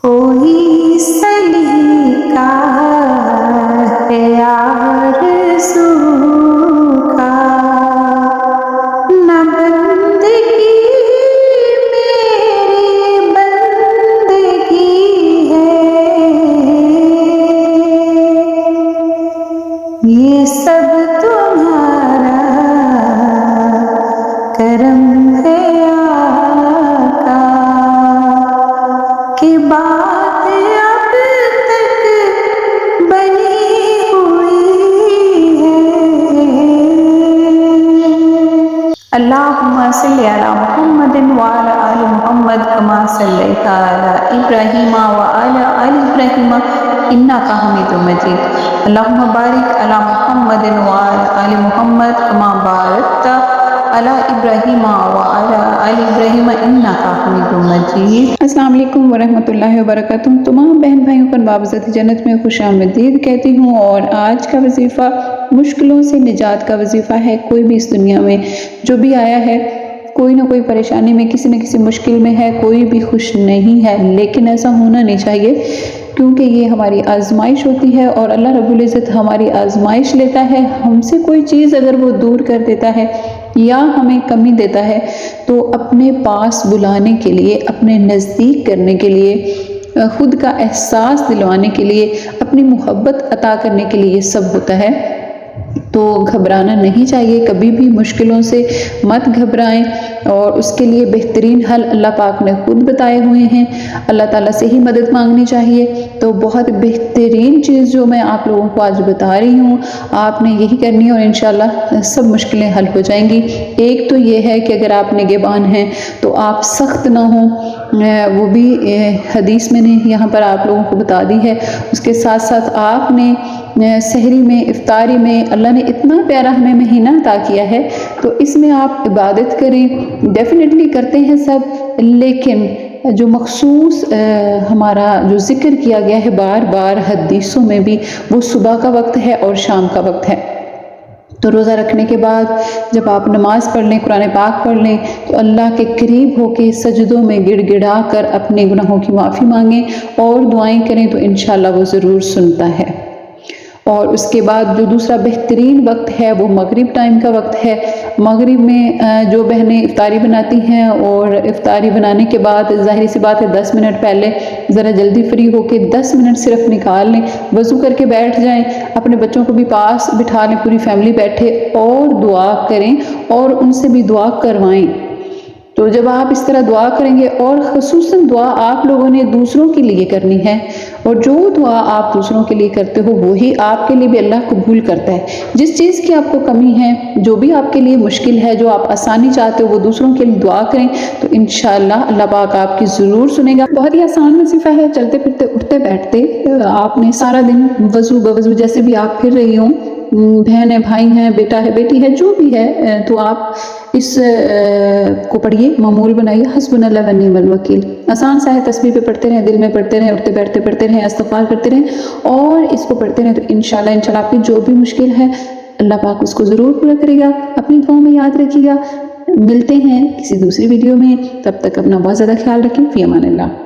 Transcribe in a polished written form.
कोई सलीका है आरज़ू का, न बंदगी मेरी बंदगी है, ये सब तुम्हारा करम है आका, कि बात अब तक बनी हुई है। अल्लाहुम्मा सल्ली अला मुहम्मदिन व अला आलि मुहम्मद कमा सल्लैता अला इब्राहीम व अला आलि इब्राहीम इन्नका हमीदुम मजीद। अल्लाहुम्मा बारिक अला मुहम्मदिन व अला आलि मुहम्मद कमा बारकता अला इब्राहीम व अला आलि इब्राहीम इन्नका हमीदुम मजीद। अस्सलाम वालेकुम व रहमतुल्लाहि व बरकातुहू। तमाम बहन भाइयों को बावज़त जन्नत में खुशामदीद कहती हूँ। और आज का वजीफ़ा मुश्किलों से निजात का वजीफ़ा है। कोई भी इस दुनिया में जो भी आया है, कोई ना कोई परेशानी में, किसी न किसी मुश्किल में है, कोई भी खुश नहीं है। लेकिन ऐसा होना नहीं चाहिए, क्योंकि ये हमारी आजमाइश होती है और अल्लाह रब्बुल इज़्ज़त हमारी आजमाइश लेता है। हमसे कोई चीज़ अगर वो दूर कर देता है या हमें कमी देता है, तो अपने पास बुलाने के लिए, अपने नज़दीक करने के लिए, खुद का एहसास दिलवाने के लिए, अपनी मोहब्बत अता करने के लिए ये सब होता है। तो घबराना नहीं चाहिए, कभी भी मुश्किलों से मत घबराएं। और उसके लिए बेहतरीन हल अल्लाह पाक ने खुद बताए हुए हैं। अल्लाह ताला से ही मदद मांगनी चाहिए। तो बहुत बेहतरीन चीज़ जो मैं आप लोगों को आज बता रही हूँ, आपने यही करनी है और इंशाल्लाह सब मुश्किलें हल हो जाएंगी। एक तो ये है कि अगर आप निगहबान हैं तो आप सख्त ना हों, वो भी हदीस मैंने यहाँ पर आप लोगों को बता दी है। उसके साथ साथ आपने सहरी में, इफ्तारी में, अल्लाह ने इतना प्यारा हमें महीना अता किया है, तो इसमें आप इबादत करें। डेफिनेटली करते हैं सब, लेकिन जो मखसूस हमारा जो ज़िक्र किया गया है बार बार हदीसों में भी, वो सुबह का वक्त है और शाम का वक्त है। तो रोज़ा रखने के बाद जब आप नमाज़ पढ़ लें, कुरान पाक पढ़ लें, तो अल्लाह के करीब होके सजदों में गिड़गिड़ा कर अपने गुनाहों की माफ़ी मांगें और दुआएं करें, तो इंशाअल्लाह वो ज़रूर सुनता है। और उसके बाद जो दूसरा बेहतरीन वक्त है वो मगरिब टाइम का वक्त है। मगरिब में जो बहनें इफ्तारी बनाती हैं, और इफ्तारी बनाने के बाद ज़ाहिर सी बात है 10 मिनट पहले ज़रा जल्दी फ्री होके 10 मिनट सिर्फ निकाल लें, वज़ू करके बैठ जाएं, अपने बच्चों को भी पास बिठा लें, पूरी फैमिली बैठे और दुआ करें और उनसे भी दुआ करवाएं। तो जब आप इस तरह दुआ करेंगे, और ख़ुसूसन दुआ आप लोगों ने दूसरों के लिए करनी है, और जो दुआ आप दूसरों के लिए करते हो वही आपके लिए भी अल्लाह कबूल करता है। जिस चीज़ की आपको कमी है, जो भी आपके लिए मुश्किल है, जो आप आसानी चाहते हो, वो दूसरों के लिए दुआ करें, तो इंशाअल्लाह अल्लाह पाक आपकी ज़रूर सुनेगा। बहुत ही आसान वजीफ़ा है, चलते फिरते उठते बैठते आपने सारा दिन वज़ू बवज़ू जैसे भी आप फिर रही हों, बहन है, भाई हैं, बेटा है, बेटी है, जो भी है, तो आप इस को पढ़िए, मामूल बनाइए, हस्बुनल्लाह व निअमल वकील। आसान सा है, तस्बीह पे पढ़ते रहें, दिल में पढ़ते रहें, उठते बैठते पढ़ते रहें, इस्तिग़फ़ार करते रहें, और इसको पढ़ते रहें, तो इंशाअल्लाह आपकी जो भी मुश्किल है अल्लाह पाक उसको ज़रूर पूरा करेगा। अपनी दुआ में याद रखिएगा। मिलते हैं किसी दूसरी वीडियो में, तब तक अपना बहुत ज़्यादा ख्याल रखें। फ़ी अमानिल्लाह।